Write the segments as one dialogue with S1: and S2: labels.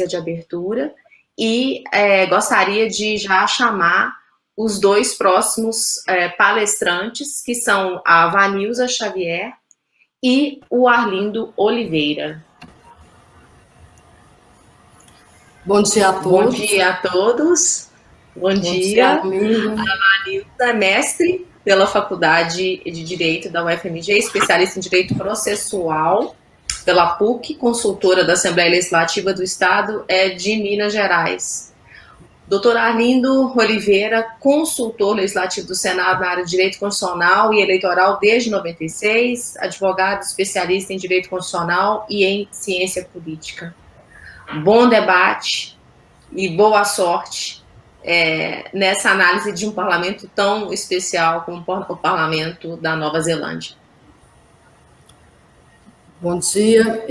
S1: de abertura e gostaria de já chamar os dois próximos palestrantes, que são a Vanilza Xavier e o Arlindo Oliveira.
S2: Bom dia a todos.
S1: Bom dia a todos. Bom dia. A Vanilza é mestre pela Faculdade de Direito da UFMG, especialista em Direito Processual pela PUC, consultora da Assembleia Legislativa do Estado de Minas Gerais. Doutor Arlindo Oliveira, consultor legislativo do Senado na área de Direito Constitucional e Eleitoral desde 96, advogado especialista em Direito Constitucional e em Ciência Política. Bom debate e boa sorte nessa análise de um parlamento tão especial como o parlamento da Nova Zelândia.
S2: Bom dia,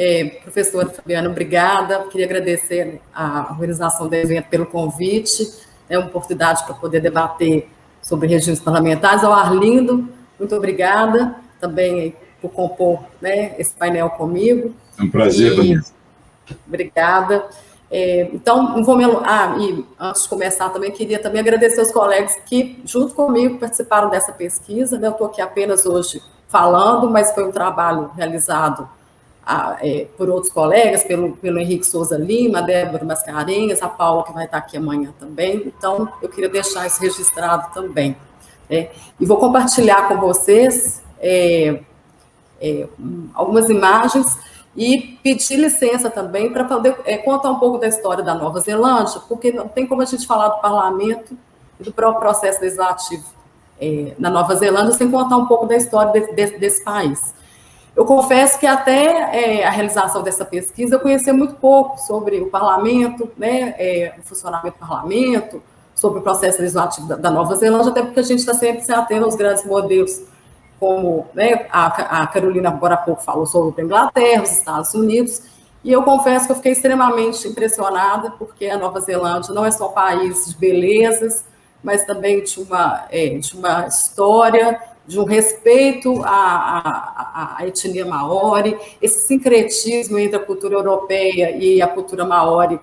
S2: professora Fabiana, obrigada. Queria agradecer a organização do evento pelo convite, é uma oportunidade para poder debater sobre regimes parlamentares. Ao Arlindo, muito obrigada também por compor, né, esse painel comigo.
S3: É um prazer, Vanessa.
S2: Obrigada. Então, não vou me e antes de começar também, queria também agradecer aos colegas que, junto comigo, participaram dessa pesquisa, né? Eu estou aqui apenas hoje falando, mas foi um trabalho realizado por outros colegas, pelo Henrique Souza Lima, a Débora Mascarenhas, a Paula, que vai estar aqui amanhã também. Então, eu queria deixar isso registrado também. E vou compartilhar com vocês algumas imagens e pedir licença também para poder contar um pouco da história da Nova Zelândia, porque não tem como a gente falar do parlamento e do próprio processo legislativo na Nova Zelândia sem contar um pouco da história desse país. Eu confesso que até a realização dessa pesquisa eu conhecia muito pouco sobre o parlamento, né, o funcionamento do parlamento, sobre o processo legislativo da Nova Zelândia, até porque a gente está sempre se atendo aos grandes modelos, como, né, a Carolina agora há pouco falou sobre a Inglaterra, os Estados Unidos, e eu confesso que eu fiquei extremamente impressionada, porque a Nova Zelândia não é só um país de belezas, mas também de uma história, de um respeito à etnia maori, esse sincretismo entre a cultura europeia e a cultura maori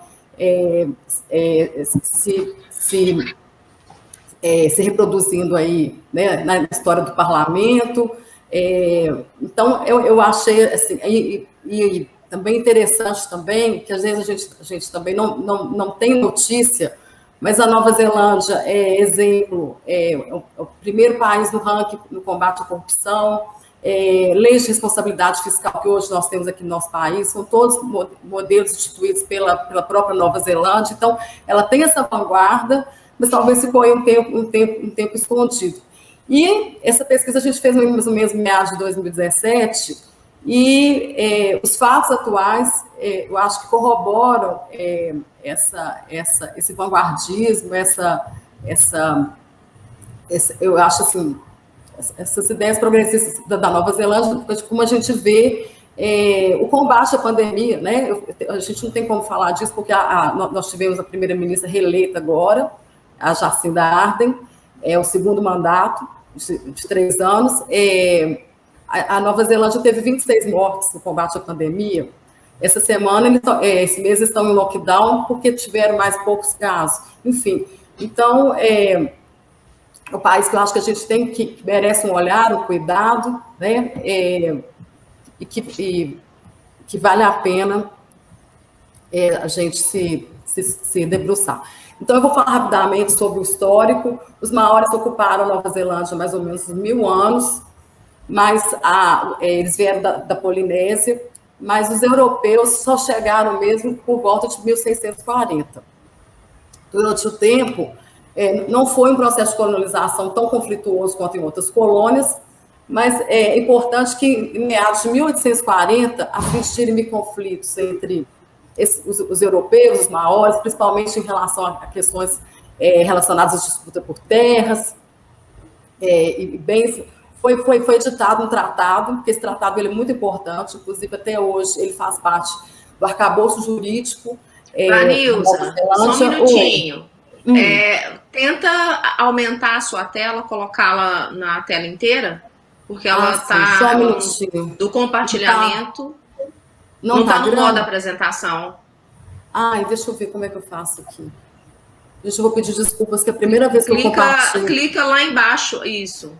S2: se reproduzindo aí, né, na história do parlamento. Então, eu achei, assim, e também interessante também, que às vezes a gente também não tem notícia, mas a Nova Zelândia é exemplo, é o primeiro país no ranking no combate à corrupção, leis de responsabilidade fiscal que hoje nós temos aqui no nosso país, são todos modelos instituídos pela própria Nova Zelândia, então ela tem essa vanguarda, mas talvez ficou aí um tempo escondido. E essa pesquisa a gente fez mais ou menos em meados de 2017, e os fatos atuais, eu acho que corroboram esse vanguardismo, eu acho assim, essas ideias progressistas da Nova Zelândia, como a gente vê o combate à pandemia, né? A gente não tem como falar disso, porque nós tivemos a primeira-ministra reeleita agora, a Jacinda Ardern, o segundo mandato de 3 anos. A Nova Zelândia teve 26 mortes no combate à pandemia. Essa semana, esse mês, estão em lockdown porque tiveram mais poucos casos. Enfim, então, é um país que eu acho que a gente tem que merece um olhar, um cuidado, né? E que vale a pena a gente se debruçar. Então, eu vou falar rapidamente sobre o histórico. Os maoris ocuparam a Nova Zelândia há mais ou menos 1000 anos, mas eles vieram da Polinésia, mas os europeus só chegaram mesmo por volta de 1640. Durante o tempo, não foi um processo de colonização tão conflituoso quanto em outras colônias, mas é importante que, em meados de 1840, a fim de dirimir conflitos entre os europeus, os maoris, principalmente em relação a questões relacionadas à disputa por terras, e bens, foi editado um tratado, porque esse tratado ele é muito importante, inclusive até hoje ele faz parte do arcabouço jurídico.
S1: Vanilza, só um minutinho. Tenta aumentar a sua tela, colocá-la na tela inteira, porque ela está do compartilhamento. Não está no modo apresentação.
S2: Ai, deixa eu ver como é que eu faço aqui. Deixa eu vou pedir desculpas, que é a primeira vez que eu compartilho.
S1: Clica lá embaixo, isso.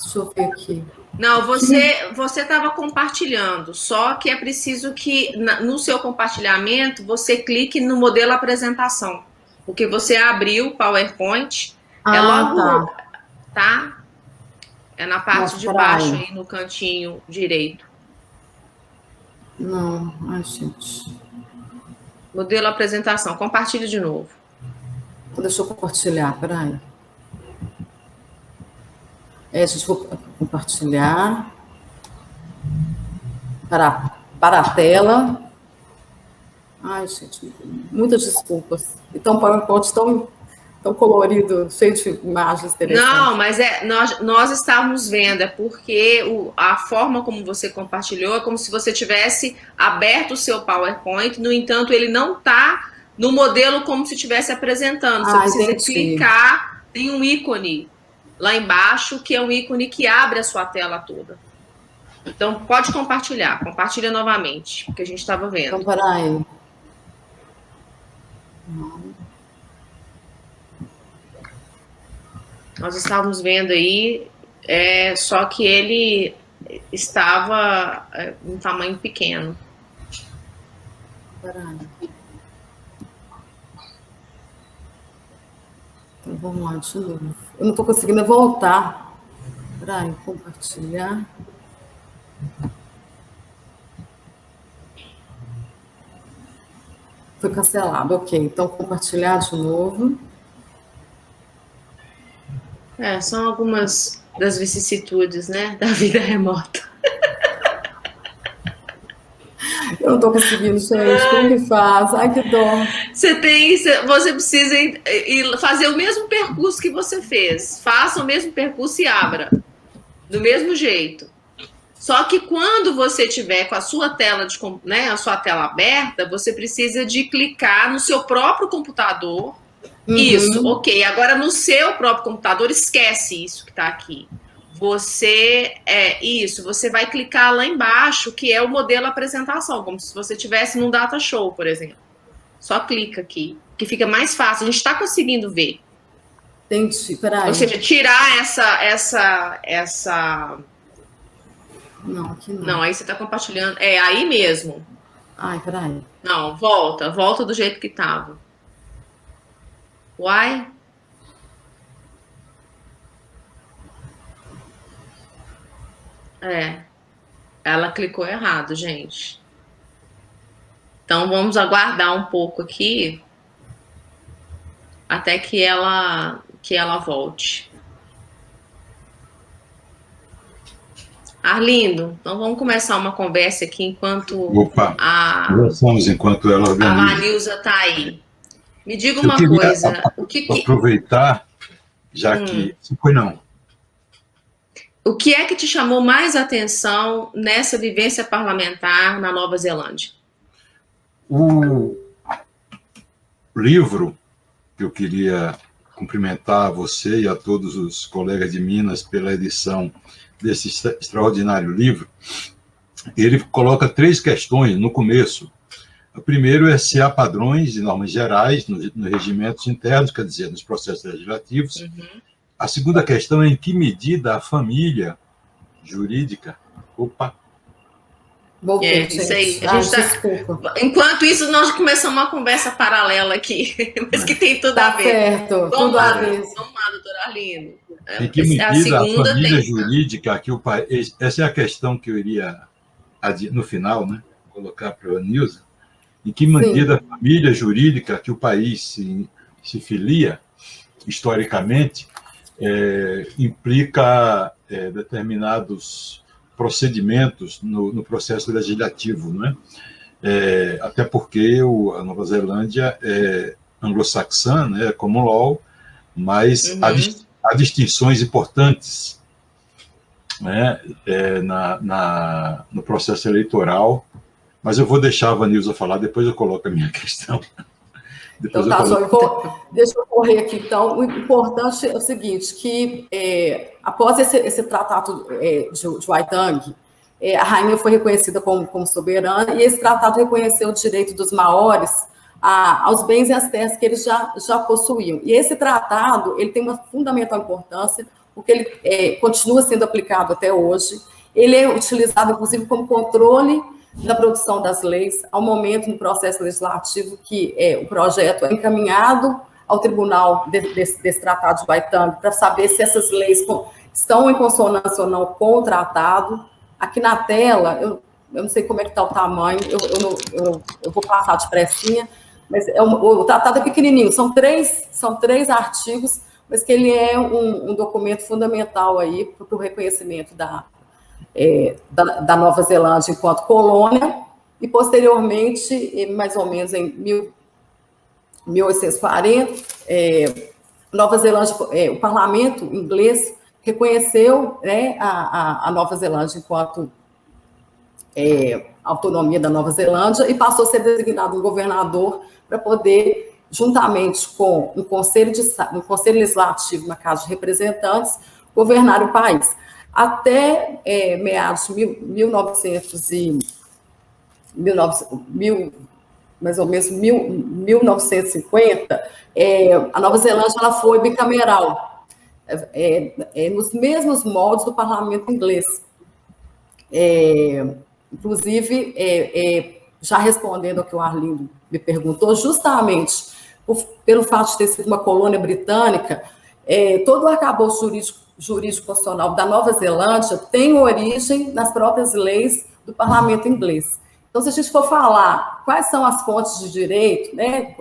S2: Deixa eu ver aqui.
S1: Não, você estava compartilhando, só que é preciso que no seu compartilhamento você clique no modelo apresentação, porque você abriu o PowerPoint, é logo, tá? É na parte de baixo, aí no cantinho direito.
S2: Não, ai, gente.
S1: Modelo apresentação, compartilhe de novo.
S2: Deixa eu compartilhar, peraí. Gente, vou compartilhar para a tela. Ai, gente, muitas desculpas. Então, PowerPoint tão colorido, cheio de imagens interessantes.
S1: Não, mas nós estávamos vendo, é porque a forma como você compartilhou é como se você tivesse aberto o seu PowerPoint, no entanto, ele não está no modelo como se estivesse apresentando. Você precisa clicar, tem um ícone lá embaixo, que é um ícone que abre a sua tela toda. Então, pode compartilhar, compartilha novamente, porque a gente estava vendo.
S2: Então, peraí.
S1: Nós estávamos vendo aí, só que ele estava em tamanho pequeno.
S2: Peraí. Então, vamos lá, de novo. Eu não estou conseguindo voltar. Peraí, compartilhar. Foi cancelado, ok. Então, compartilhar de novo.
S1: São algumas das vicissitudes, né, da vida remota.
S2: Eu não estou conseguindo, gente. Como que faz? Ai, que dó.
S1: Você precisa fazer o mesmo percurso que você fez. Faça o mesmo percurso e abra. Do mesmo jeito. Só que quando você tiver com a sua tela, a sua tela aberta, você precisa de clicar no seu próprio computador. Uhum. Isso, ok. Agora, no seu próprio computador, esquece isso que está aqui. Você vai clicar lá embaixo, que é o modelo apresentação, como se você estivesse num data show, por exemplo. Só clica aqui, que fica mais fácil. A gente está conseguindo ver.
S2: Entendi, peraí.
S1: Ou seja, tirar essa...
S2: Não, aqui não.
S1: Não, aí você está compartilhando. É aí mesmo.
S2: Ai, peraí.
S1: Não, volta do jeito que estava. Uai? Ela clicou errado, gente. Então, vamos aguardar um pouco aqui até que ela volte. Arlindo, então vamos começar uma conversa aqui enquanto
S3: enquanto ela organiza.
S1: A Vanilza está aí. Me diga uma coisa.
S3: Aproveitar, já que... Foi não.
S1: O que é que te chamou mais atenção nessa vivência parlamentar na Nova Zelândia?
S3: O livro que eu queria cumprimentar a você e a todos os colegas de Minas pela edição desse extraordinário livro, ele coloca 3 questões no começo. O primeiro é se há padrões e normas gerais nos regimentos internos, quer dizer, nos processos legislativos. Uhum. A segunda questão é em que medida a família jurídica...
S1: Isso aí. Enquanto isso, nós começamos uma conversa paralela aqui, mas que tem tudo a ver.
S2: Certo, tudo a ver.
S1: Vamos lá, doutora Arlindo.
S3: Em que medida a família jurídica, essa é a questão que eu iria, no final, né, colocar para a Nilza, em que medida a família jurídica que o país se filia, historicamente, implica determinados procedimentos no processo legislativo, né? Até porque a Nova Zelândia é anglo-saxã, né, common law, mas há distinções importantes, né, no processo eleitoral, mas eu vou deixar a Vanilza falar, depois eu coloco a minha questão.
S2: Então, tá, deixa eu correr aqui. Então, o importante é o seguinte, que após esse tratado de Waitangi, a rainha foi reconhecida como soberana, e esse tratado reconheceu o direito dos maores aos bens e às terras que eles já possuíam. E esse tratado, ele tem uma fundamental importância, porque ele continua sendo aplicado até hoje. Ele é utilizado, inclusive, como controle da produção das leis, ao momento no processo legislativo que o projeto é encaminhado ao tribunal desse tratado de Waitangi, para saber se essas leis estão em consonância ou não com o tratado. Aqui na tela, eu não sei como é que está o tamanho, eu vou passar depressinha, mas o tratado é pequenininho, são três artigos, mas que ele é um documento fundamental aí para o reconhecimento da Nova Zelândia enquanto colônia, e posteriormente, mais ou menos em 1840, Nova Zelândia, o parlamento inglês reconheceu, né, a Nova Zelândia enquanto autonomia da Nova Zelândia, e passou a ser designado um governador para poder, juntamente com um conselho legislativo na Casa de Representantes, governar o país. Até meados de mais ou menos 1950, a Nova Zelândia ela foi bicameral, nos mesmos moldes do parlamento inglês. Inclusive, já respondendo ao que o Arlindo me perguntou, justamente pelo fato de ter sido uma colônia britânica, todo o arcabouço jurídico constitucional da Nova Zelândia tem origem nas próprias leis do parlamento inglês. Então, se a gente for falar quais são as fontes de direito, né,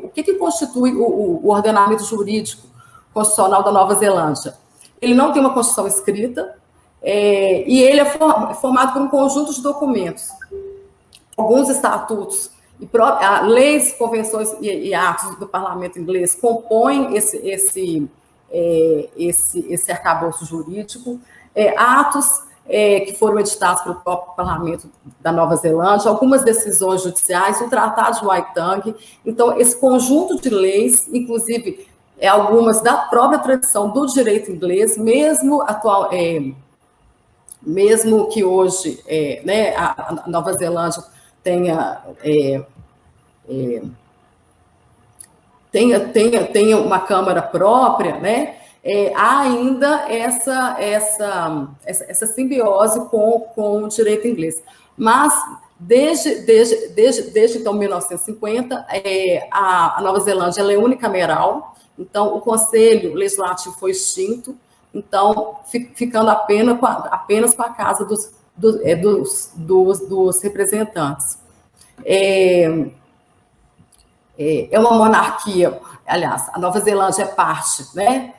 S2: o que constitui o ordenamento jurídico constitucional da Nova Zelândia? Ele não tem uma Constituição escrita, e ele é formado por um conjunto de documentos, alguns estatutos, leis, convenções e atos do parlamento inglês compõem esse arcabouço jurídico, atos que foram editados pelo próprio parlamento da Nova Zelândia, algumas decisões judiciais, o Tratado de Waitangi. Então, esse conjunto de leis, inclusive algumas da própria tradição do direito inglês, mesmo que hoje, né, a Nova Zelândia tenha uma Câmara própria, né? Há ainda essa simbiose com o direito inglês. Mas, desde então, 1950, a Nova Zelândia ela é unicameral, então o Conselho Legislativo foi extinto, então, ficando apenas com a Casa dos Representantes. É uma monarquia, aliás, a Nova Zelândia é parte, né,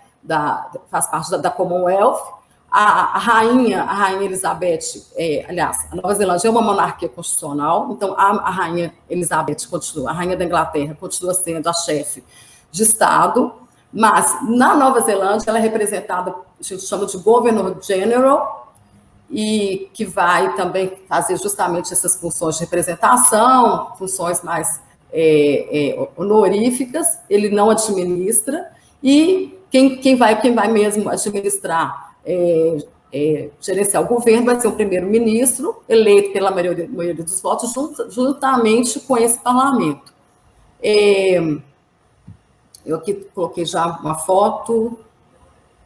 S2: faz parte da Commonwealth. A rainha Elizabeth, aliás, a Nova Zelândia é uma monarquia constitucional, então a rainha Elizabeth continua, a rainha da Inglaterra continua sendo a chefe de Estado, mas na Nova Zelândia ela é representada, a gente chama de Governor General, e que vai também fazer justamente essas funções de representação, funções mais honoríficas. Ele não administra, e quem vai mesmo administrar, gerenciar o governo, vai ser o primeiro-ministro, eleito pela maioria dos votos, juntamente com esse parlamento. Eu aqui coloquei já uma foto,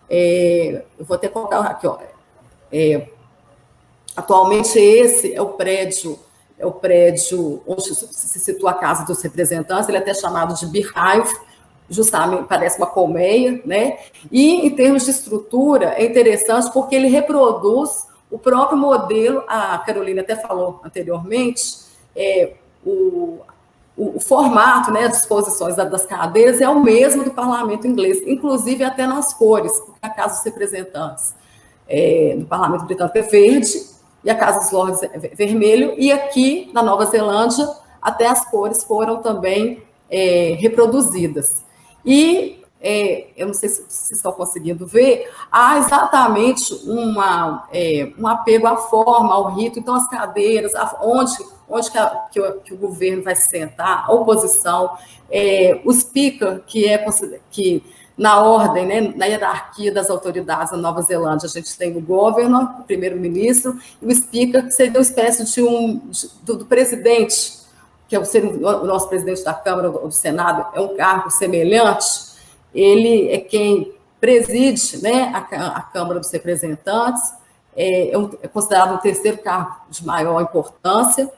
S2: eu vou até colocar aqui, ó. Atualmente esse é o prédio onde se situa a Casa dos Representantes, ele é até chamado de Beehive, justamente parece uma colmeia, né? E em termos de estrutura é interessante porque ele reproduz o próprio modelo, a Carolina até falou anteriormente, o formato, né, as disposições das cadeiras é o mesmo do parlamento inglês, inclusive até nas cores, porque a Casa dos Representantes do parlamento britânico é verde, e a Casa dos Lordes é vermelho, e aqui na Nova Zelândia até as cores foram também reproduzidas. E eu não sei se vocês estão conseguindo ver, há exatamente um apego à forma, ao rito. Então, as cadeiras, onde que o governo vai se sentar, a oposição, o speaker, que na ordem, né, na hierarquia das autoridades da Nova Zelândia, a gente tem o governor, o primeiro-ministro, e o speaker, que seria uma espécie do presidente, que seria o nosso presidente da Câmara ou do Senado, é um cargo semelhante. Ele é quem preside, né, a Câmara dos Representantes, é considerado o terceiro cargo de maior importância.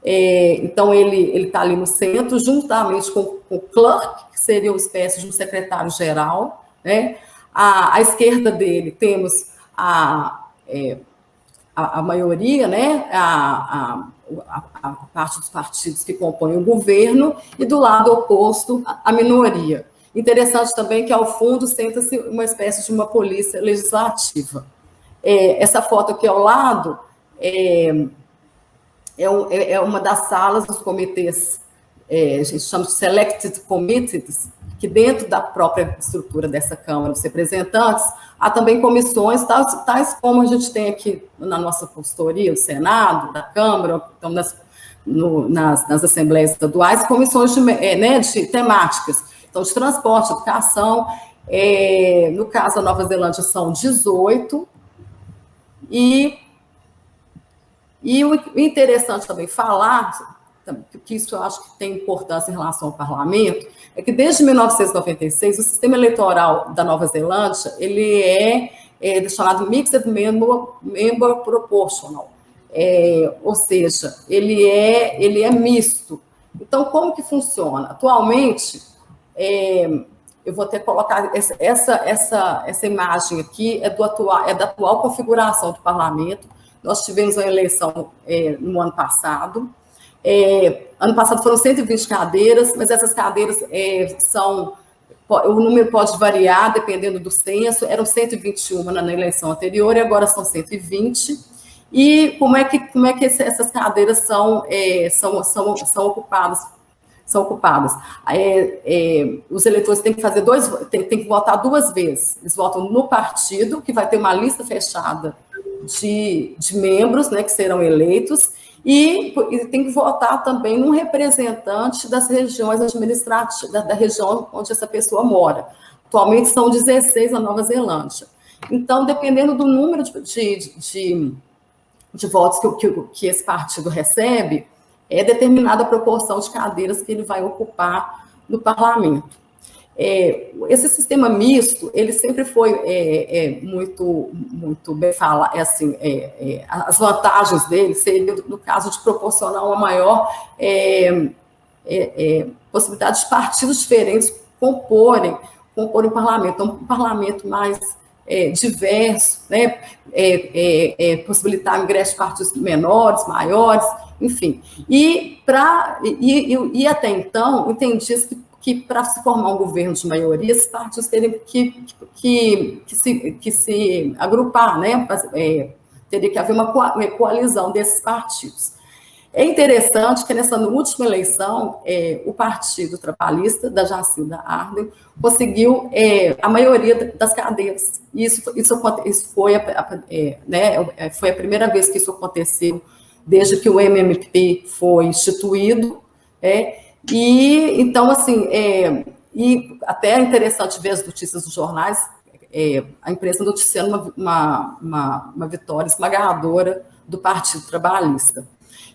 S2: Então, ele está ali no centro, juntamente com o clerk, que seria uma espécie de um secretário-geral, né? À esquerda dele temos a maioria, né? A parte dos partidos que compõem o governo, e do lado oposto, a minoria. Interessante também que, ao fundo, senta-se uma espécie de uma polícia legislativa. Essa foto aqui ao lado é uma das salas dos comitês, a gente chama de Selected Committees, que dentro da própria estrutura dessa Câmara dos Representantes, há também comissões, tais como a gente tem aqui na nossa consultoria, o Senado, da Câmara, então nas assembleias estaduais, comissões de temáticas, então de transporte, educação, no caso da Nova Zelândia são 18, e o interessante também falar, que isso eu acho que tem importância em relação ao parlamento, é que desde 1996, o sistema eleitoral da Nova Zelândia, ele é chamado Mixed Member Proportional, ou seja, ele é misto. Então, como que funciona? Atualmente, eu vou até colocar essa imagem aqui, é da atual configuração do parlamento. Nós tivemos uma eleição no ano passado. Ano passado foram 120 cadeiras, mas essas cadeiras o número pode variar dependendo do censo. Eram 121 na eleição anterior e agora são 120. E como é que essas cadeiras são ocupadas? Os eleitores têm que fazer têm que votar 2 vezes. Eles votam no partido, que vai ter uma lista fechada de membros, né, que serão eleitos, e tem que votar também num representante das regiões administrativas, da região onde essa pessoa mora. Atualmente são 16 na Nova Zelândia. Então, dependendo do número de votos que esse partido recebe, é determinada a proporção de cadeiras que ele vai ocupar no parlamento. Esse sistema misto, ele sempre foi muito bem falado, as vantagens dele seriam, no caso, de proporcionar uma maior possibilidade de partidos diferentes comporem o parlamento. Então, um parlamento mais diverso, né? Possibilitar ingresso de partidos menores, maiores, enfim. E até então, entendia-se que para se formar um governo de maioria, esses partidos teriam que se agrupar, né? Teria que haver uma coalizão desses partidos. É interessante que nessa última eleição, o Partido Trabalhista, da Jacinda Ardern, conseguiu a maioria das cadeiras. Isso foi a primeira vez que isso aconteceu, desde que o MMP foi instituído, e, então, assim, e até é interessante ver as notícias dos jornais, a imprensa noticiando uma vitória esmagadora do Partido Trabalhista.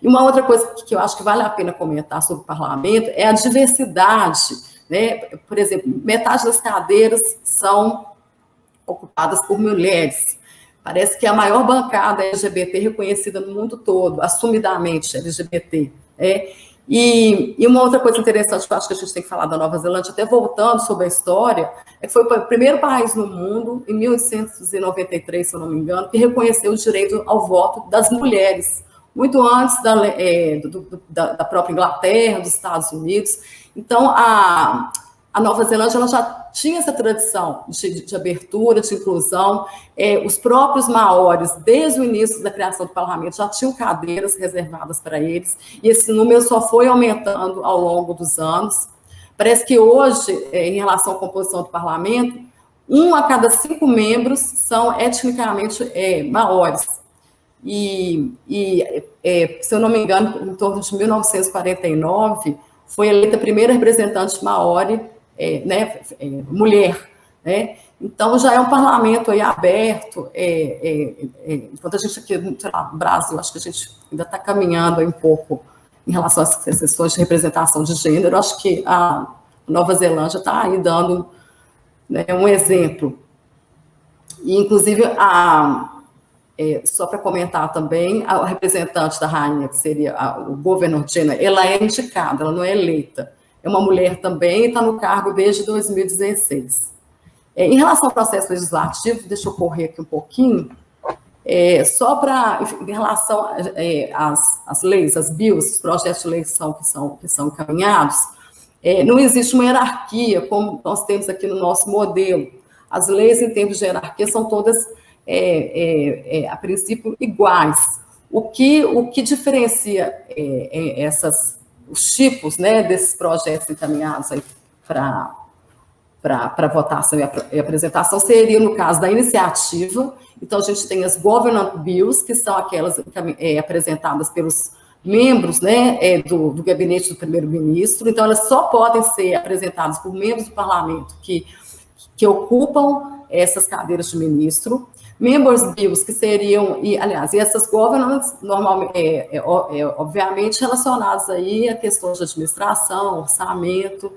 S2: E uma outra coisa que eu acho que vale a pena comentar sobre o parlamento é a diversidade, né? Por exemplo, metade das cadeiras são ocupadas por mulheres. Parece que é a maior bancada LGBT reconhecida no mundo todo, assumidamente LGBT, E uma outra coisa interessante que eu acho que a gente tem que falar da Nova Zelândia, até voltando sobre a história, é que foi o primeiro país no mundo, em 1893, se eu não me engano, que reconheceu o direito ao voto das mulheres, muito antes da própria Inglaterra, dos Estados Unidos. Então, a Nova Zelândia ela já tinha essa tradição de abertura, de inclusão. Os próprios maoris, desde o início da criação do parlamento, já tinham cadeiras reservadas para eles, e esse número só foi aumentando ao longo dos anos. Parece que hoje, em relação à composição do parlamento, 1 a cada 5 membros são etnicamente maoris. E se eu não me engano, em torno de 1949, foi eleita a primeira representante maori, mulher, né? Então, já é um parlamento aí aberto, enquanto a gente aqui, sei lá, no Brasil, acho que a gente ainda está caminhando aí um pouco em relação às questões de representação de gênero, acho que a Nova Zelândia está aí dando, né, um exemplo. E, inclusive, só para comentar também, a representante da rainha, que seria o Governor General, ela é indicada, ela não é eleita. É uma mulher também e está no cargo desde 2016. Em relação ao processo legislativo, deixa eu correr aqui um pouquinho, só para, em relação às leis, às bills, os projetos de lei que são encaminhados, não existe uma hierarquia, como nós temos aqui no nosso modelo. As leis, em termos de hierarquia, são todas, a princípio, iguais. O que diferencia os tipos, né, desses projetos encaminhados aí para votação e apresentação seria, no caso da iniciativa. Então, a gente tem as governance bills, que são aquelas apresentadas pelos membros, né, do gabinete do primeiro-ministro. Então, elas só podem ser apresentadas por membros do parlamento que ocupam essas cadeiras de ministro. Members bills, que seriam, e essas governance, normalmente, obviamente, relacionadas aí a questões de administração, orçamento,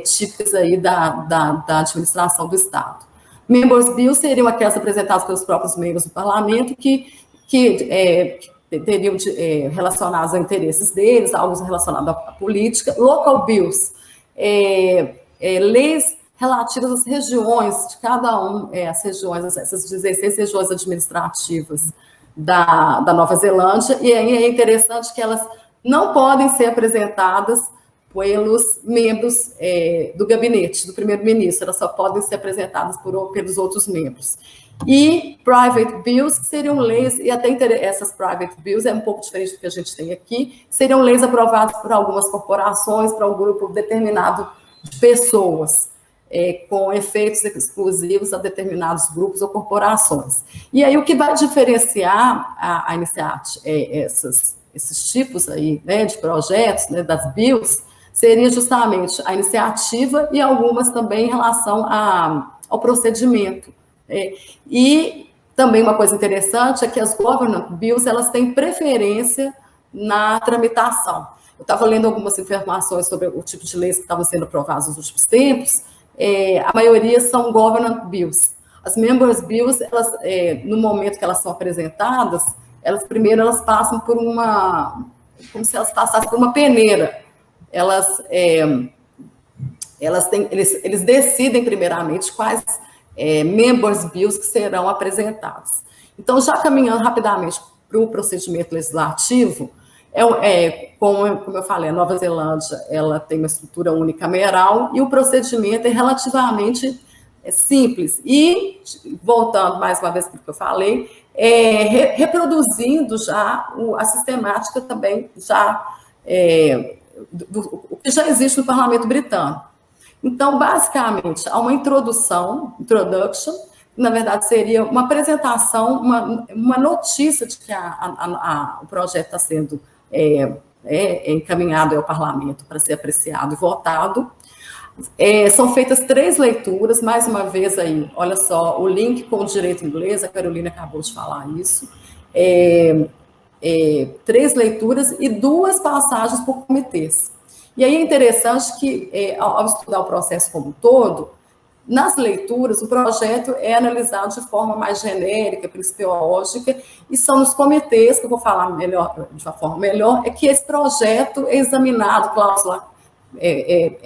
S2: típicas aí da administração do Estado. Members bills seriam aquelas apresentadas pelos próprios membros do parlamento que teriam relacionados a interesses deles, algo relacionado à política. Local bills, leis relativas às regiões de cada as regiões, essas 16 regiões administrativas da Nova Zelândia, e aí é interessante que elas não podem ser apresentadas pelos membros do gabinete do primeiro-ministro, elas só podem ser apresentadas pelos outros membros. E private bills, que seriam leis, e até essas private bills é um pouco diferente do que a gente tem aqui, seriam leis aprovadas por algumas corporações, para um grupo determinado de pessoas, com efeitos exclusivos a determinados grupos ou corporações. E aí o que vai diferenciar a iniciativa, esses tipos aí, né, de projetos, né, das bills, seria justamente a iniciativa e algumas também em relação ao procedimento. E também uma coisa interessante é que as governance bills, elas têm preferência na tramitação. Eu estava lendo algumas informações sobre o tipo de leis que estavam sendo aprovadas nos últimos tempos. A maioria são governance bills. As members bills, elas, no momento que elas são apresentadas, primeiro elas passam por como se elas passassem por uma peneira. Eles decidem primeiramente quais members bills que serão apresentados. Então, já caminhando rapidamente para o procedimento legislativo, como eu falei, a Nova Zelândia ela tem uma estrutura unicameral e o procedimento é relativamente simples. E, voltando mais uma vez para o que eu falei, reproduzindo já a sistemática também o que já existe no parlamento britânico. Então, basicamente, há uma introduction, na verdade seria uma apresentação, uma notícia de que o projeto está sendo encaminhado ao parlamento para ser apreciado e votado. São feitas 3 leituras, mais uma vez aí, olha só, o link com o direito inglês, a Carolina acabou de falar isso, 3 leituras e 2 passagens por comitês. E aí é interessante que, ao estudar o processo como um todo, nas leituras, o projeto é analisado de forma mais genérica, principiológica, e são nos comitês, que eu vou falar de uma forma melhor, que esse projeto é examinado, cláusula,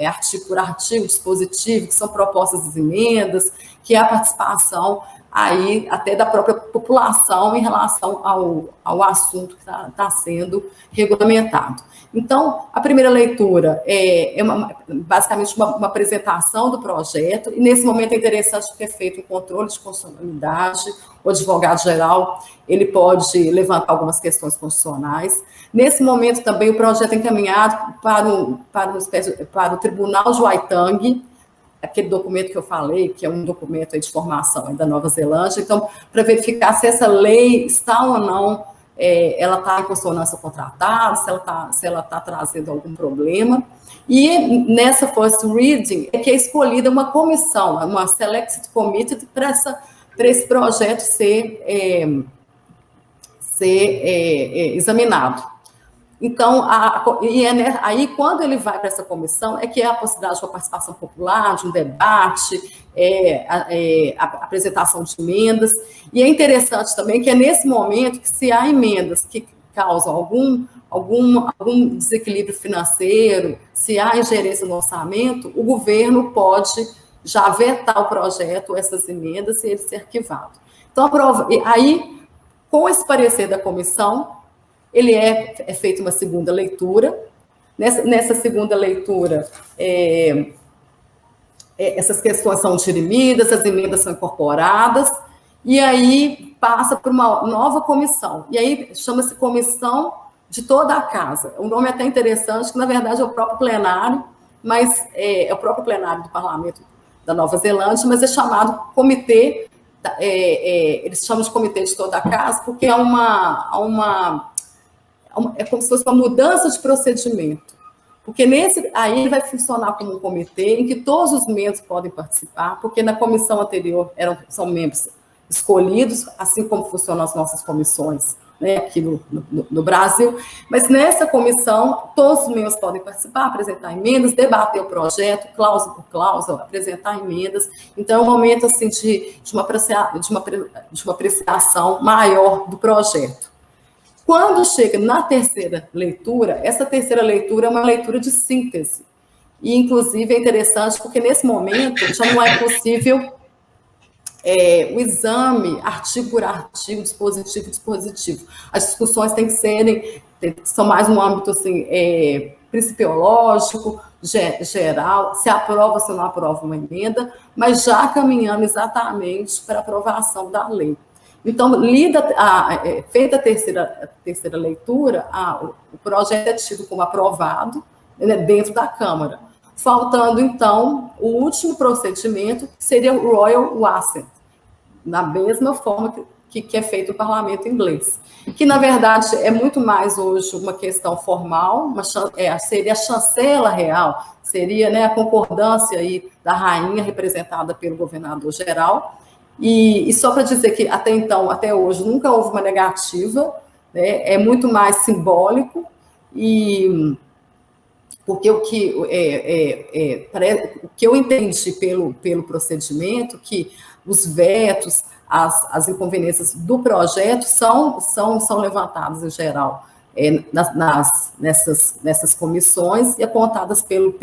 S2: artigo por artigo, dispositivo, que são propostas de emendas, que é a participação aí até da própria população em relação ao assunto que está sendo regulamentado. Então, a primeira leitura basicamente uma apresentação do projeto, e nesse momento é interessante porque é feito um controle de constitucionalidade, o advogado-geral ele pode levantar algumas questões constitucionais. Nesse momento também o projeto é encaminhado para o Tribunal de Waitangi, aquele documento que eu falei, que é um documento de formação da Nova Zelândia, então, para verificar se essa lei está ou não ela está em consonância com o tratado, se ela tá trazendo algum problema. E nessa first reading é que é escolhida uma comissão, uma select committee para esse projeto ser examinado. Então, aí, quando ele vai para essa comissão, é que é a possibilidade de uma participação popular, de um debate, a apresentação de emendas. E é interessante também que é nesse momento que, se há emendas que causam algum desequilíbrio financeiro, se há ingerência no orçamento, o governo pode já vetar o projeto, essas emendas, e ele ser arquivado. Então, aí, com esse parecer da comissão, ele é feita uma segunda leitura. Nessa segunda leitura, essas questões são dirimidas, as emendas são incorporadas, e aí passa para uma nova comissão. E aí chama-se Comissão de Toda a Casa. O nome é até interessante, que na verdade é o próprio plenário, mas é o próprio plenário do Parlamento da Nova Zelândia, mas é chamado Comitê, eles chamam de Comitê de Toda a Casa, porque é como se fosse uma mudança de procedimento. Porque aí vai funcionar como um comitê em que todos os membros podem participar, porque na comissão anterior são membros escolhidos, assim como funcionam as nossas comissões, né, aqui no Brasil. Mas nessa comissão, todos os membros podem participar, apresentar emendas, debater o projeto, cláusula por cláusula, apresentar emendas. Então, é um momento assim, de uma apreciação maior do projeto. Quando chega na terceira leitura, essa terceira leitura é uma leitura de síntese. E, inclusive, é interessante porque, nesse momento, já não é possível o exame, artigo por artigo, dispositivo por dispositivo. As discussões são mais no âmbito assim, principiológico, geral, se aprova ou se não aprova uma emenda, mas já caminhando exatamente para a aprovação da lei. Então, feita a terceira leitura, o projeto é tido como aprovado, né, dentro da Câmara. Faltando, então, o último procedimento, que seria o Royal Assent, na mesma forma que é feito o parlamento inglês. Que, na verdade, é muito mais hoje uma questão formal, seria a chancela real, seria, né, a concordância aí da rainha representada pelo governador-geral. E só para dizer que até então, até hoje, nunca houve uma negativa, né, é muito mais simbólico, porque o que eu entendi pelo procedimento, que os vetos, as inconveniências do projeto são levantadas, em geral, nessas comissões e apontadas pelo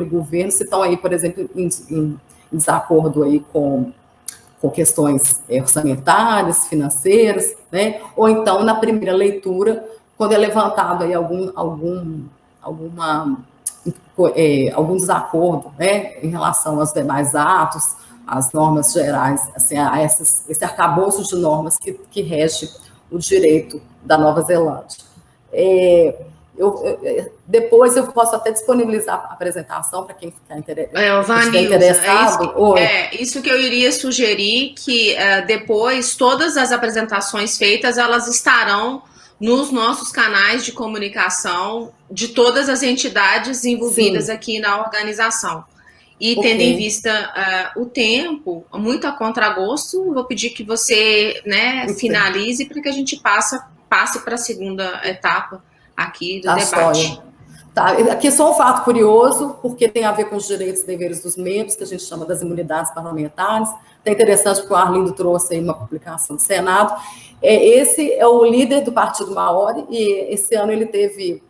S2: governo, se estão aí, por exemplo, em desacordo aí com questões orçamentárias, financeiras, né? Ou então, na primeira leitura, quando é levantado aí algum desacordo, né, em relação aos demais atos, às normas gerais, assim, a esse arcabouço de normas que rege o direito da Nova Zelândia. Depois eu posso até disponibilizar a apresentação para quem ficar interessado.
S1: Isso que eu iria sugerir, que depois todas as apresentações feitas, elas estarão nos nossos canais de comunicação de todas as entidades envolvidas, sim, aqui na organização. E tendo em vista o tempo, muito a contragosto, vou pedir que você, né, finalize para que a gente passe para a segunda etapa aqui do debate.
S2: Tá, aqui é só um fato curioso, porque tem a ver com os direitos e deveres dos membros, que a gente chama das imunidades parlamentares. É interessante porque o Arlindo trouxe aí uma publicação do Senado. Esse é o líder do Partido Maori, e esse ano ele teve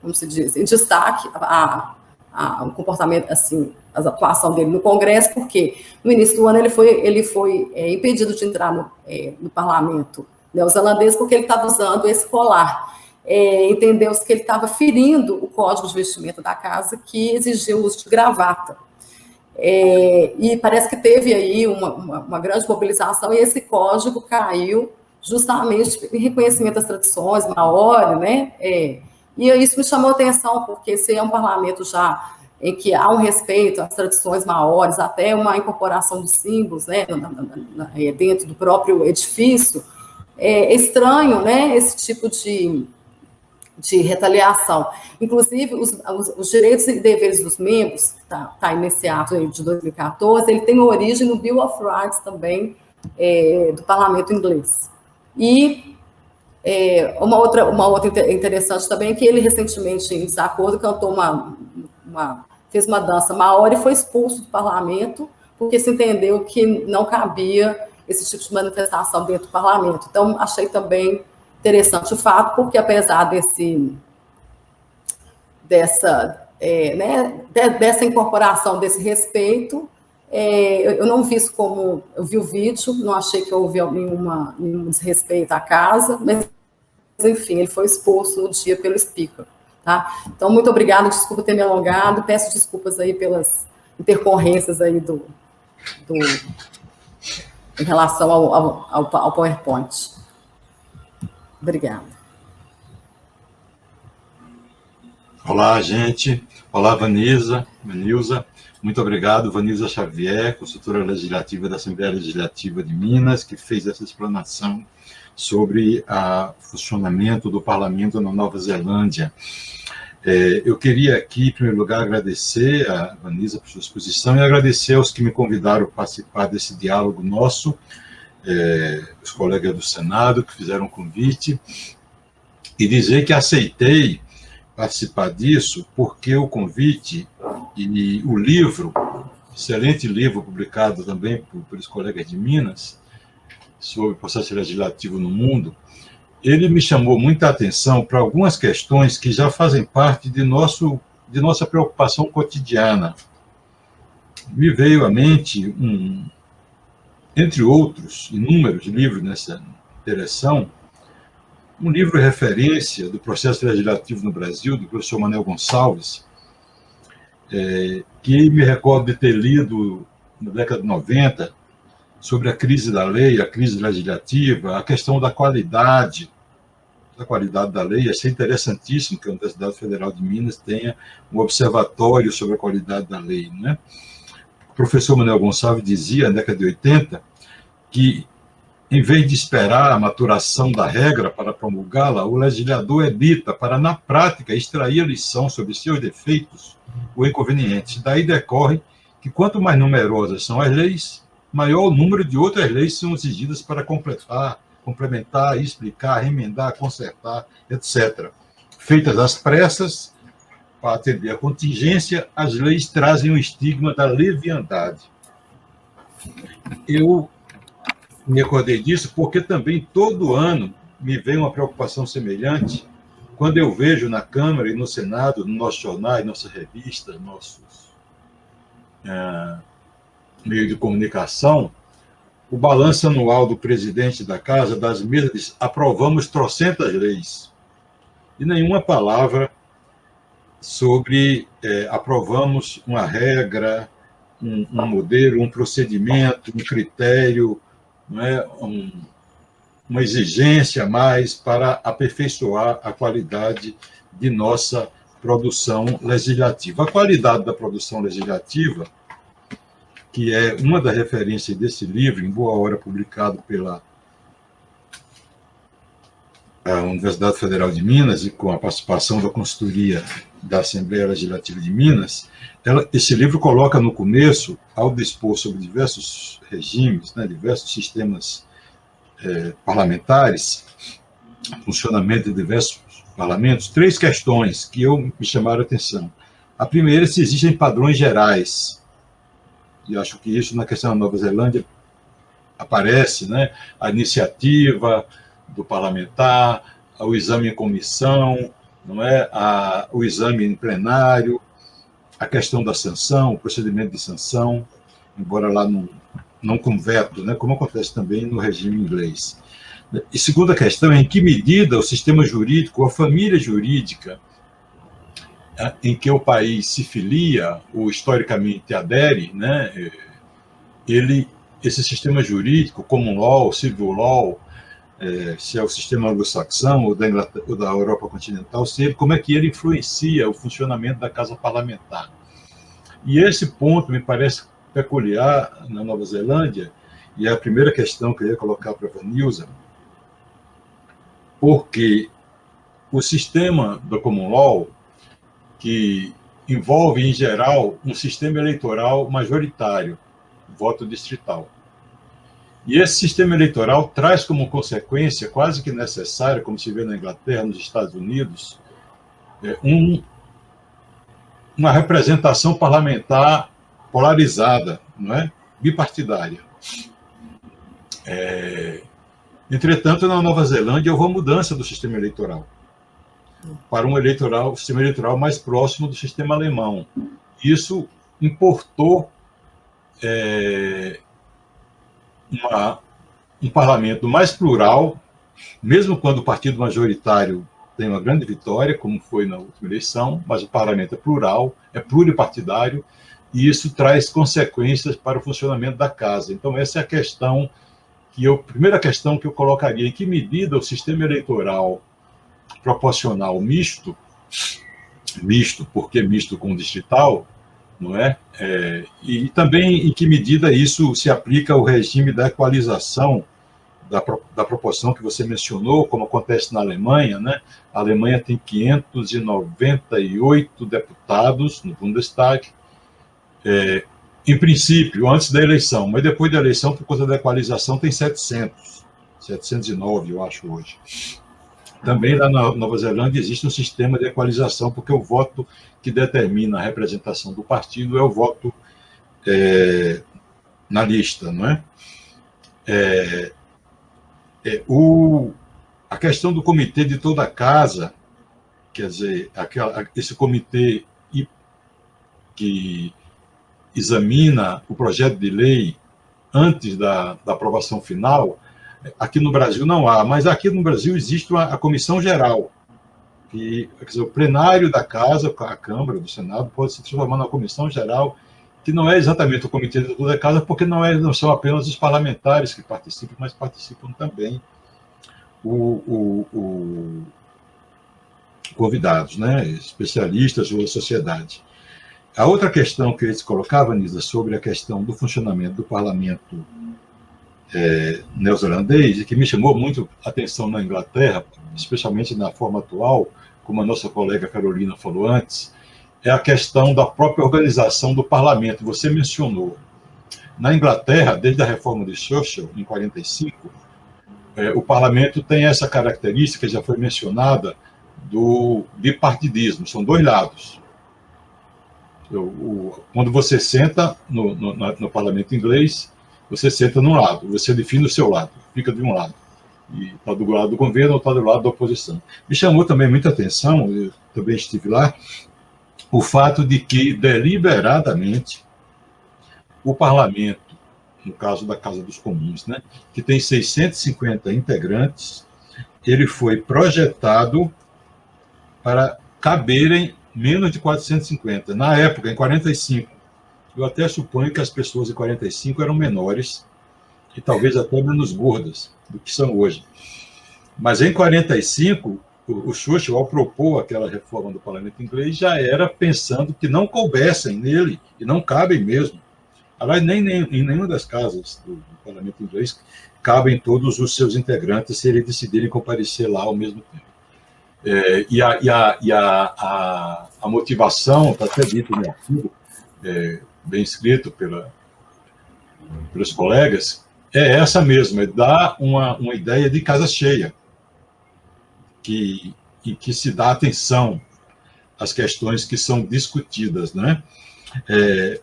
S2: como se diz, em destaque o comportamento, assim, a atuação dele no Congresso, porque no início do ano ele foi impedido de entrar no parlamento neozelandês porque ele estava usando esse colar. Entendeu-se que ele estava ferindo o código de vestimenta da casa, que exigia o uso de gravata. E parece que teve aí uma grande mobilização, e esse código caiu justamente em reconhecimento das tradições maori, né? E isso me chamou a atenção, porque esse é um parlamento já em que há um respeito às tradições maoris, até uma incorporação dos símbolos, né, dentro do próprio edifício. é estranho, né, esse tipo de retaliação. Inclusive, os direitos e deveres dos membros, que está nesse ato aí de 2014, ele tem origem no Bill of Rights também, do parlamento inglês. E uma outra interessante também é que ele recentemente, em desacordo, cantou fez uma dança maior e foi expulso do parlamento, porque se entendeu que não cabia esse tipo de manifestação dentro do parlamento. Então, achei também interessante o fato, porque apesar dessa incorporação, desse respeito, eu não vi isso como... Eu vi o vídeo, não achei que houve nenhum desrespeito à casa, mas, enfim, ele foi exposto no dia pelo speaker. Tá? Então, muito obrigada, desculpa ter me alongado, peço desculpas aí pelas intercorrências aí em relação ao PowerPoint. Obrigada.
S3: Olá, gente. Olá, Vanilza. Muito obrigado, Vanilza Xavier, consultora legislativa da Assembleia Legislativa de Minas, que fez essa explanação sobre o funcionamento do parlamento na Nova Zelândia. Eu queria aqui, em primeiro lugar, agradecer a Vanilza por sua exposição e agradecer aos que me convidaram a participar desse diálogo nosso, os colegas do Senado que fizeram o convite, e dizer que aceitei participar disso porque o convite e o livro, excelente livro publicado também pelos colegas de Minas, sobre o processo legislativo no mundo, ele me chamou muita atenção para algumas questões que já fazem parte de nossa preocupação cotidiana. Me veio à mente, entre outros inúmeros livros nessa direção, um livro de referência do processo legislativo no Brasil, do professor Manuel Gonçalves, que me recordo de ter lido na década de 90, sobre a crise da lei, a crise legislativa, a questão da qualidade da lei. Achei interessantíssimo que a Universidade Federal de Minas tenha um observatório sobre a qualidade da lei, né? O professor Manuel Gonçalves dizia, na década de 80, que, em vez de esperar a maturação da regra para promulgá-la, o legislador edita para, na prática, extrair a lição sobre seus defeitos ou inconvenientes. Daí decorre que, quanto mais numerosas são as leis, maior o número de outras leis são exigidas para complementar, explicar, remendar, consertar, etc. Feitas às pressas, para atender a contingência, as leis trazem o estigma da leviandade. Eu me acordei disso porque também todo ano me vem uma preocupação semelhante quando eu vejo na Câmara e no Senado, no nosso jornal, nossas revistas, nossos meio de comunicação, o balanço anual do presidente da Casa, das mesas, diz: aprovamos trocentas leis. E nenhuma palavra sobre aprovamos uma regra, um modelo, um procedimento, um critério, não é? Uma exigência a mais para aperfeiçoar a qualidade de nossa produção legislativa. A qualidade da produção legislativa, que é uma das referências desse livro, em boa hora publicado pela Universidade Federal de Minas e com a participação da consultoria da Assembleia Legislativa de Minas, esse livro coloca no começo, ao dispor sobre diversos regimes, né, diversos sistemas parlamentares, funcionamento de diversos parlamentos, 3 questões que me chamaram a atenção. A primeira, se existem padrões gerais. E acho que isso, na questão da Nova Zelândia, aparece, né? A iniciativa do parlamentar, o exame em comissão, não é? O exame em plenário, a questão da sanção, o procedimento de sanção, embora lá não com veto, né? Como acontece também no regime inglês. E segunda questão é em que medida o sistema jurídico, a família jurídica, em que o país se filia ou historicamente adere, né, esse sistema jurídico, common law, civil law, se é o sistema anglo-saxão ou da Europa continental, como é que ele influencia o funcionamento da casa parlamentar. E esse ponto me parece peculiar na Nova Zelândia, e é a primeira questão que eu ia colocar para a Vanilza, porque o sistema do Common Law, que envolve, em geral, um sistema eleitoral majoritário, voto distrital. E esse sistema eleitoral traz como consequência, quase que necessária, como se vê na Inglaterra, nos Estados Unidos, uma representação parlamentar polarizada, não é? Bipartidária. Entretanto, na Nova Zelândia, houve uma mudança do sistema eleitoral para um sistema eleitoral mais próximo do sistema alemão. Isso importou um parlamento mais plural, mesmo quando o partido majoritário tem uma grande vitória, como foi na última eleição, mas o parlamento é plural, é pluripartidário, e isso traz consequências para o funcionamento da casa. Então, essa é a questão primeira questão que eu colocaria: em que medida o sistema eleitoral proporcional misto, porque misto com distrital, não é? E também em que medida isso se aplica ao regime da equalização da proporção que você mencionou, como acontece na Alemanha, né? A Alemanha tem 598 deputados no Bundestag, em princípio, antes da eleição, mas depois da eleição, por conta da equalização, tem 709, eu acho, hoje. Também lá na Nova Zelândia existe um sistema de equalização, porque o voto que determina a representação do partido é o voto na lista, não é? A questão do comitê de toda a casa, quer dizer, esse comitê que examina o projeto de lei antes da aprovação final, aqui no Brasil não há, mas aqui no Brasil existe a comissão geral, quer dizer, o plenário da casa, a Câmara, do Senado, pode se transformar na comissão geral, que não é exatamente o comitê de toda a casa, porque não são apenas os parlamentares que participam, mas participam também os convidados, né, especialistas ou a sociedade. A outra questão que eles colocavam, Nisa, sobre a questão do funcionamento do parlamento neozelandês, e que me chamou muito a atenção na Inglaterra, especialmente na forma atual, como a nossa colega Carolina falou antes, é a questão da própria organização do parlamento. Você mencionou, na Inglaterra, desde a reforma de Churchill, em 45, o parlamento tem essa característica, que já foi mencionada, do bipartidismo. São dois lados. Quando você senta no parlamento inglês, você senta num lado, você define o seu lado, fica de um lado. E está do lado do governo ou está do lado da oposição. Me chamou também muita atenção, eu também estive lá, o fato de que, deliberadamente, o parlamento, no caso da Casa dos Comuns, né, que tem 650 integrantes, ele foi projetado para caberem menos de 450. Na época, em 45, eu até suponho que as pessoas em 45 eram menores e talvez até menos gordas do que são hoje. Mas em 45, o Churchill, ao propor aquela reforma do parlamento inglês, já era pensando que não coubessem nele, e não cabem mesmo. Aliás, nem em nenhuma das casas do parlamento inglês cabem todos os seus integrantes se eles decidirem comparecer lá ao mesmo tempo. A motivação, está até dito no artigo, bem escrito pelos colegas, é essa mesmo, é dar uma ideia de casa cheia, em que se dá atenção às questões que são discutidas, né?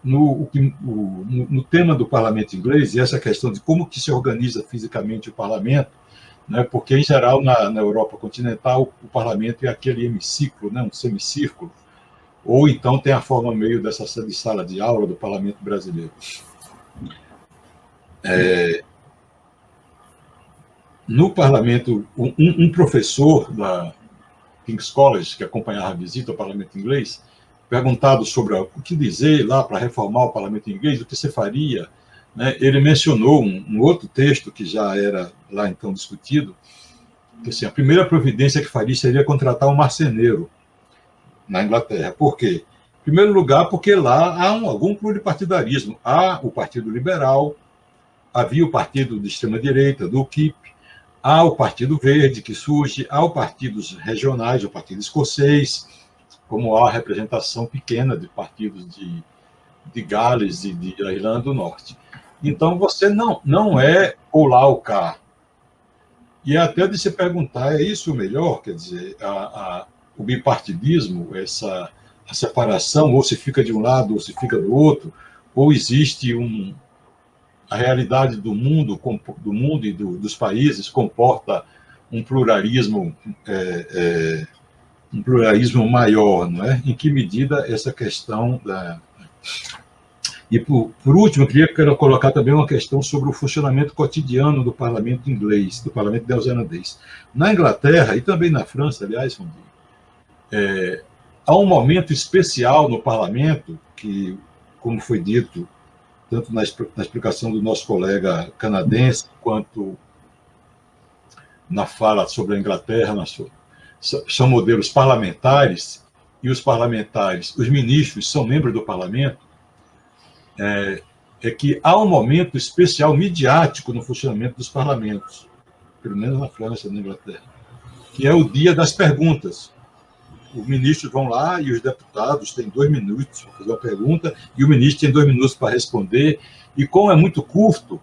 S3: No tema do parlamento inglês, e essa questão de como que se organiza fisicamente o parlamento, né? Porque, em geral, na Europa continental, o parlamento é aquele hemiciclo, né? Um semicírculo, ou então tem a forma meio dessa de sala de aula do parlamento brasileiro. No parlamento, um professor da King's College, que acompanhava a visita ao parlamento inglês, perguntado sobre o que dizer lá para reformar o parlamento inglês, o que você faria, né? Ele mencionou um outro texto que já era lá então discutido, que assim, a primeira providência que faria seria contratar um marceneiro na Inglaterra. Por quê? Em primeiro lugar, porque lá há algum pluripartidarismo. Há o Partido Liberal, havia o partido de extrema-direita, do UKIP, há o Partido Verde que surge, há os partidos regionais, o Partido Escocês, como há a representação pequena de partidos de Gales e de Irlanda do Norte. Então, você não é ou lá ou cá. E até de se perguntar, é isso o melhor? Quer dizer, o bipartidismo, a separação, ou se fica de um lado ou se fica do outro, ou existe a realidade do mundo e dos países comporta um pluralismo maior, não é? Em que medida essa questão E, por último, eu queria colocar também uma questão sobre o funcionamento cotidiano do parlamento inglês, do parlamento neozelandês. Na Inglaterra, e também na França, aliás, há um momento especial no parlamento, que, como foi dito, tanto na explicação do nosso colega canadense, quanto na fala sobre a Inglaterra, são modelos parlamentares, e os parlamentares, os ministros, são membros do parlamento, é que há um momento especial midiático no funcionamento dos parlamentos, pelo menos na França e na Inglaterra, que é o dia das perguntas. Os ministros vão lá e os deputados têm 2 minutos para fazer uma pergunta e o ministro tem 2 minutos para responder. E como é muito curto,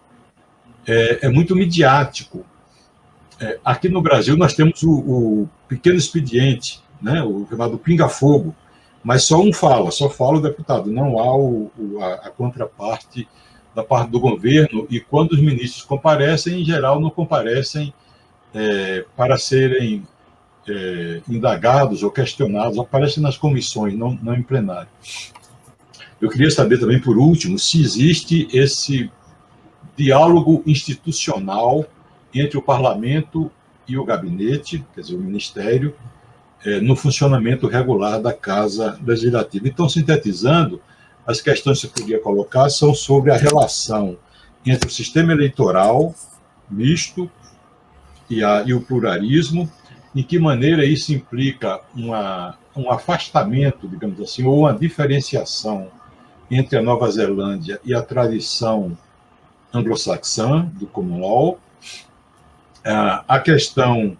S3: é muito midiático. Aqui no Brasil nós temos o pequeno expediente, né, o chamado pinga-fogo, mas só fala o deputado, não há a contraparte da parte do governo, e quando os ministros comparecem, em geral, não comparecem para serem indagados ou questionados, aparecem nas comissões, não em plenário. Eu queria saber também, por último, se existe esse diálogo institucional entre o parlamento e o gabinete, quer dizer, o ministério, no funcionamento regular da Casa Legislativa. Então, sintetizando, as questões que eu queria colocar são sobre a relação entre o sistema eleitoral misto e o pluralismo, em que maneira isso implica um afastamento, digamos assim, ou uma diferenciação entre a Nova Zelândia e a tradição anglo-saxã do common law, a questão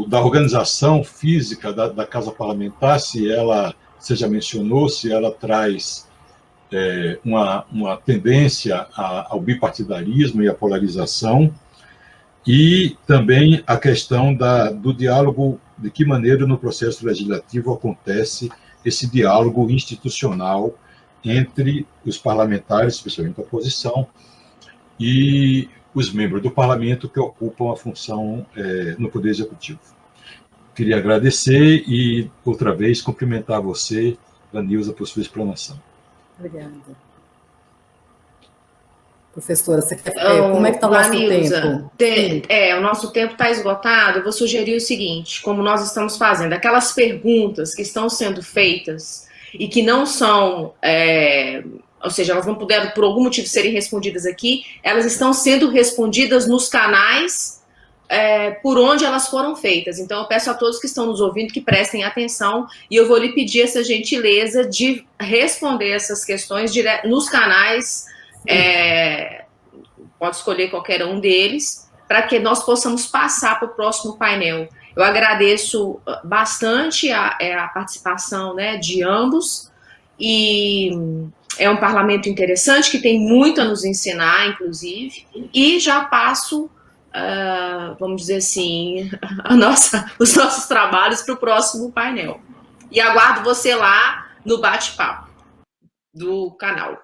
S3: da organização física da Casa Parlamentar, se ela, você já mencionou, se ela traz uma tendência ao bipartidarismo e à polarização, e também a questão do diálogo, de que maneira no processo legislativo acontece esse diálogo institucional entre os parlamentares, especialmente a oposição, e os membros do parlamento que ocupam a função no Poder Executivo. Queria agradecer e, outra vez, cumprimentar você, Vanilza, por sua explanação.
S2: Obrigada. Professora, você quer ver como é que está o nosso tempo?
S1: O nosso tempo está esgotado. Eu vou sugerir o seguinte, como nós estamos fazendo, aquelas perguntas que estão sendo feitas e que não são... ou seja, elas não puderam, por algum motivo, serem respondidas aqui, elas estão sendo respondidas nos canais por onde elas foram feitas. Então, eu peço a todos que estão nos ouvindo que prestem atenção e eu vou lhe pedir essa gentileza de responder essas questões nos canais, pode escolher qualquer um deles, para que nós possamos passar para o próximo painel. Eu agradeço bastante a participação, né, de ambos, e... é um parlamento interessante, que tem muito a nos ensinar, inclusive, e já passo, vamos dizer assim, os nossos trabalhos para o próximo painel. E aguardo você lá no bate-papo do canal.